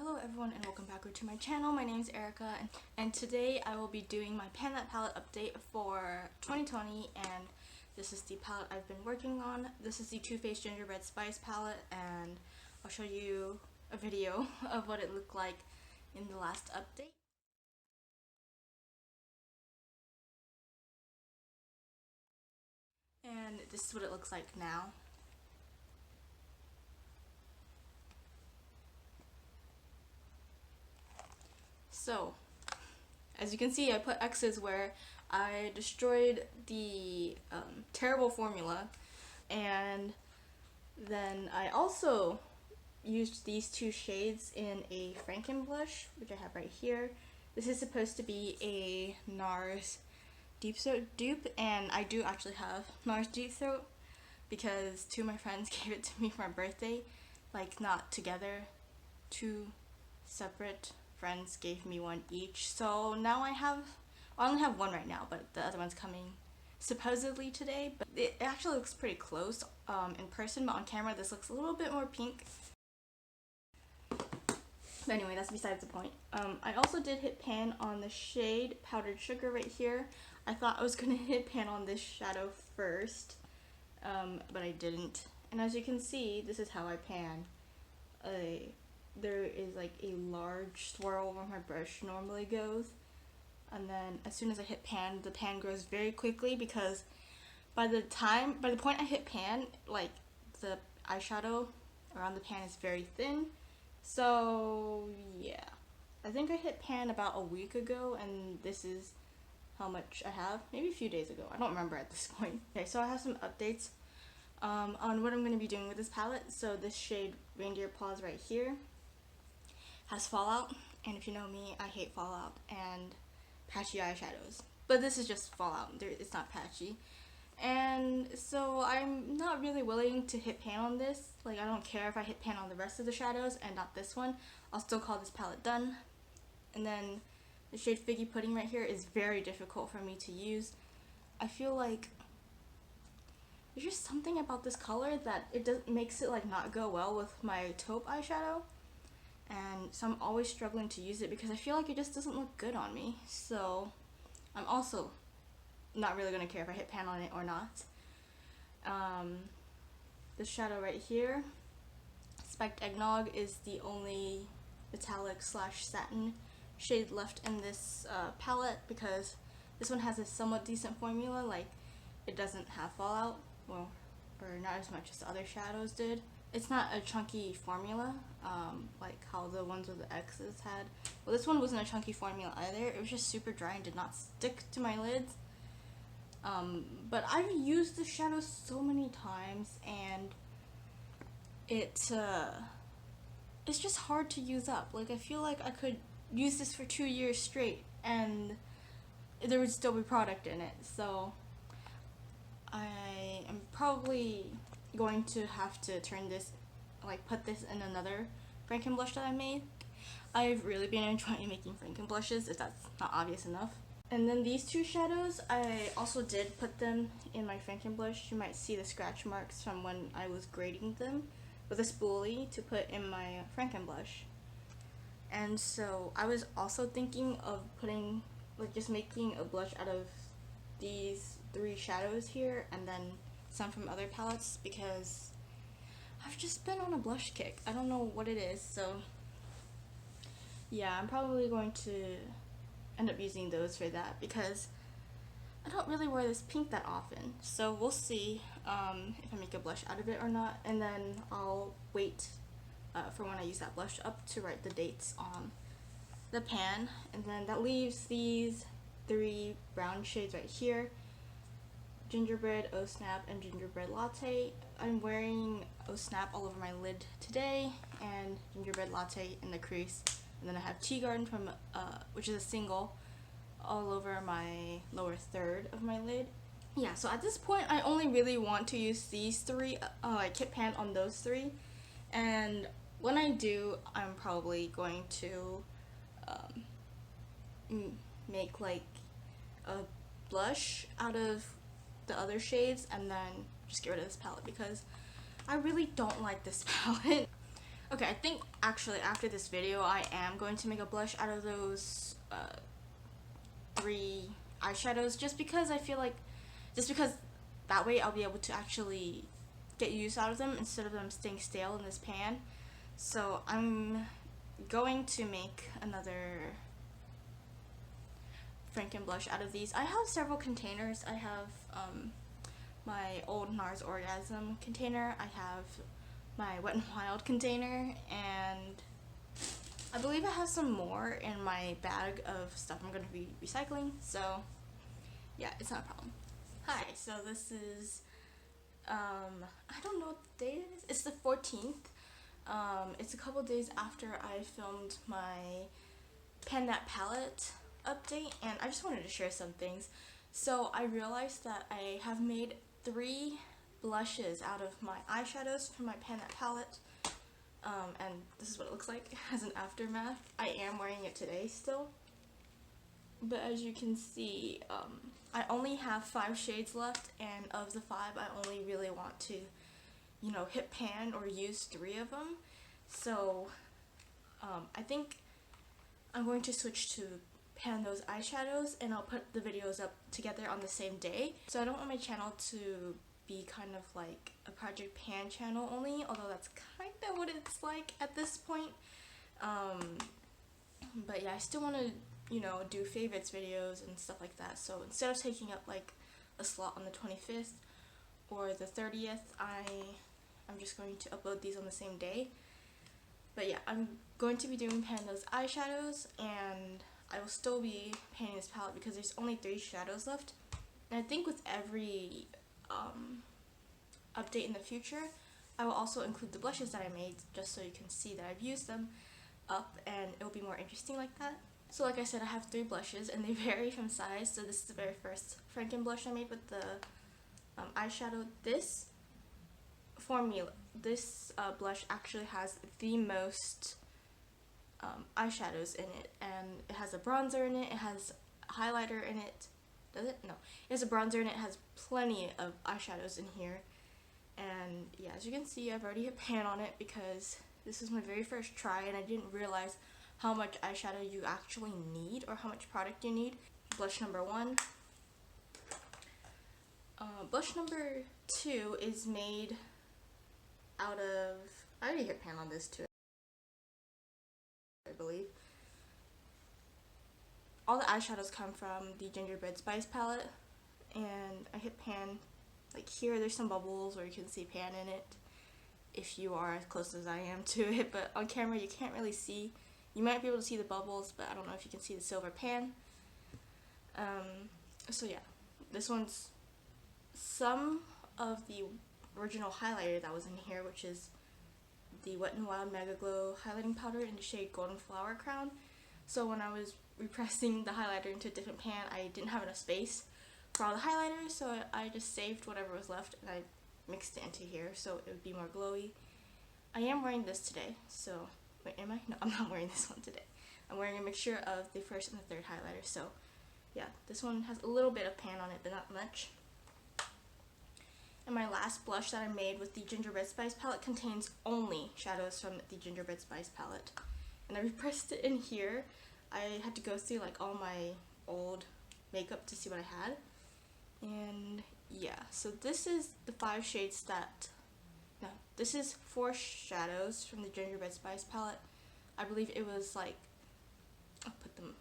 Hello everyone and welcome back to my channel. My name is Erica and today I will be doing my palette update for 2020, and this is the palette I've been working on. This is the Too Faced Gingerbread Spice palette, and I'll show you a video of what it looked like in the last update. And this is what it looks like now. So, as you can see, I put X's where I destroyed the terrible formula, and then I also used these two shades in a franken-blush, which I have right here. This is supposed to be a NARS Deep Throat dupe, and I do actually have NARS Deep Throat because two of my friends gave it to me for my birthday, like not together, two separate friends gave me one each. So now I only have one right now, but the other one's coming supposedly today. But it actually looks pretty close in person, but on camera this looks a little bit more pink. But anyway, that's besides the point. I also did hit pan on the shade Powdered Sugar right here. I thought I was gonna hit pan on this shadow first, but I didn't. And as you can see, this is how I pan. There is like a large swirl where my brush normally goes, and then as soon as I hit pan, the pan grows very quickly because by the point I hit pan, like the eyeshadow around the pan is very thin. So yeah, I think I hit pan about a week ago, and this is how much I have, maybe a few days ago, I don't remember at this point. Okay, so I have some updates on what I'm going to be doing with this palette. So this shade Reindeer Paws right here has fallout, and if you know me, I hate fallout and patchy eyeshadows, but this is just fallout. It's not patchy, and so I'm not really willing to hit pan on this. Like, I don't care if I hit pan on the rest of the shadows and not this one. I'll still call this palette done. And then the shade Figgy Pudding right here is very difficult for me to use. I feel like there's just something about this color that makes it like not go well with my taupe eyeshadow. And so I'm always struggling to use it because I feel like it just doesn't look good on me. So I'm also not really going to care if I hit pan on it or not. This shadow right here, Spiked Eggnog, is the only metallic / satin shade left in this palette because this one has a somewhat decent formula. Like, it doesn't have fallout, well, or not as much as the other shadows did. It's not a chunky formula, like how the ones with the X's had. Well, this one wasn't a chunky formula either. It was just super dry and did not stick to my lids. But I've used this shadow so many times, and it's just hard to use up. Like, I feel like I could use this for 2 years straight, and there would still be product in it. So I am probably going to have to turn this, like put this in another franken-blush that I made. I've really been enjoying making franken-blushes, if that's not obvious enough. And then these two shadows, I also did put them in my franken-blush. You might see the scratch marks from when I was grading them with a spoolie to put in my franken-blush. And so I was also thinking of putting, like, just making a blush out of these 3 shadows here and then some from other palettes, because I've just been on a blush kick. I don't know what it is, so yeah, I'm probably going to end up using those for that because I don't really wear this pink that often. So we'll see if I make a blush out of it or not, and then I'll wait for when I use that blush up to write the dates on the pan. And then that leaves these 3 brown shades right here, Gingerbread, Oh Snap, and Gingerbread Latte. I'm wearing Oh Snap all over my lid today, and Gingerbread Latte in the crease. And then I have Tea Garden from, which is a single, all over my lower third of my lid. Yeah, so at this point, I only really want to use these 3, like hit pan on those 3. And when I do, I'm probably going to make like a blush out of the other shades and then just get rid of this palette because I really don't like this palette. Okay, I think actually after this video I am going to make a blush out of those 3 eyeshadows, just because I feel like, that way I'll be able to actually get use out of them instead of them staying stale in this pan. So I'm going to make another franken-blush out of these. I have several containers. I have my old NARS Orgasm container, I have my Wet n Wild container, and I believe I have some more in my bag of stuff I'm going to be recycling, so yeah, it's not a problem. Hi, so this is, I don't know what the date it is. It's the 14th. It's a couple days after I filmed my Pan That Palette update, and I just wanted to share some things. So I realized that I have made 3 blushes out of my eyeshadows from my Pan That Palette, and this is what it looks like as an aftermath. I am wearing it today still, but as you can see, I only have 5 shades left, and of the 5 I only really want to, you know, hit pan or use 3 of them. So I think I'm going to switch to pan those eyeshadows, and I'll put the videos up together on the same day. So I don't want my channel to be kind of like a Project Pan channel only, although that's kind of what it's like at this point. But yeah, I still want to, you know, do favorites videos and stuff like that. So instead of taking up like a slot on the 25th or the 30th, I'm just going to upload these on the same day. But yeah, I'm going to be doing pan those eyeshadows, and I will still be painting this palette because there's only 3 shadows left. And I think with every update in the future, I will also include the blushes that I made, just so you can see that I've used them up, and it will be more interesting like that. So like I said, I have 3 blushes, and they vary from size. So this is the very first franken blush I made with the eyeshadow. This formula, this blush actually has the most eyeshadows in it, and it has a bronzer in it, it has a highlighter in it. Does it? No. It has a bronzer in it, it has plenty of eyeshadows in here. And yeah, as you can see, I've already hit pan on it because this is my very first try, and I didn't realize how much eyeshadow you actually need, or how much product you need. Blush number 1. Blush number 2 is made out of, I already hit pan on this too, I believe. All the eyeshadows come from the Gingerbread Spice palette, and I hit pan. Like here, there's some bubbles, or you can see pan in it if you are as close as I am to it, but on camera you can't really see. You might be able to see the bubbles, but I don't know if you can see the silver pan. So yeah, this one's some of the original highlighter that was in here, which is the Wet n Wild Megaglo highlighting powder in the shade Golden Flower Crown. So when I was repressing the highlighter into a different pan, I didn't have enough space for all the highlighters, so I just saved whatever was left and I mixed it into here so it would be more glowy. I am wearing this today, so wait, am I? No, I'm not wearing this one today. I'm wearing a mixture of the first and the third highlighter, so yeah, this one has a little bit of pan on it, but not much. And my last blush that I made with the Gingerbread Spice palette contains only shadows from the Gingerbread Spice palette. And I repressed it in here. I had to go through like all my old makeup to see what I had. And yeah, so this is the 5 shades that, no, this is 4 shadows from the Gingerbread Spice palette. I believe it was like, I'll put them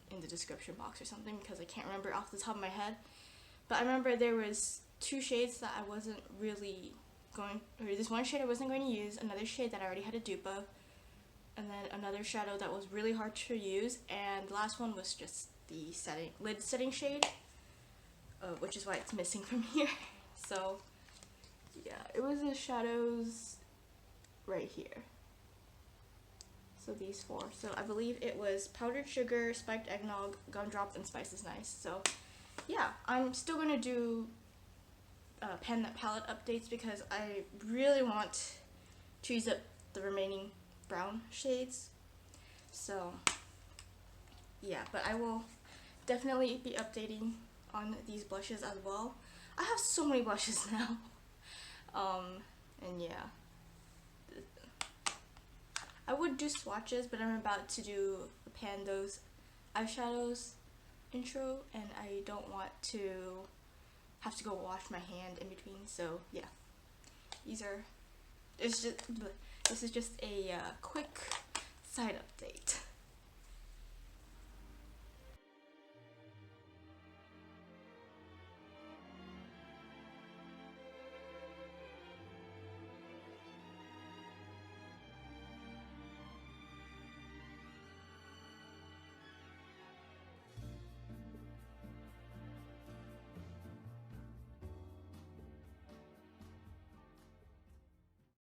in the description box or something because I can't remember off the top of my head. But I remember there was 2 shades that I wasn't really going, or this one shade I wasn't going to use, another shade that I already had a dupe of, and then another shadow that was really hard to use, and the last one was just the lid setting shade, which is why it's missing from here. So yeah, it was the shadows right here. So these 4. So I believe it was Powdered Sugar, Spiked Eggnog, Gumdrop, and Spice is Nice. So yeah, I'm still going to do Pan That Palette updates because I really want to use up the remaining brown shades. So yeah, but I will definitely be updating on these blushes as well. I have so many blushes now. And yeah, I would do swatches, but I'm about to do the Pando's eyeshadows intro, and I don't want to have to go wash my hand in between, so yeah. This is just a quick side update.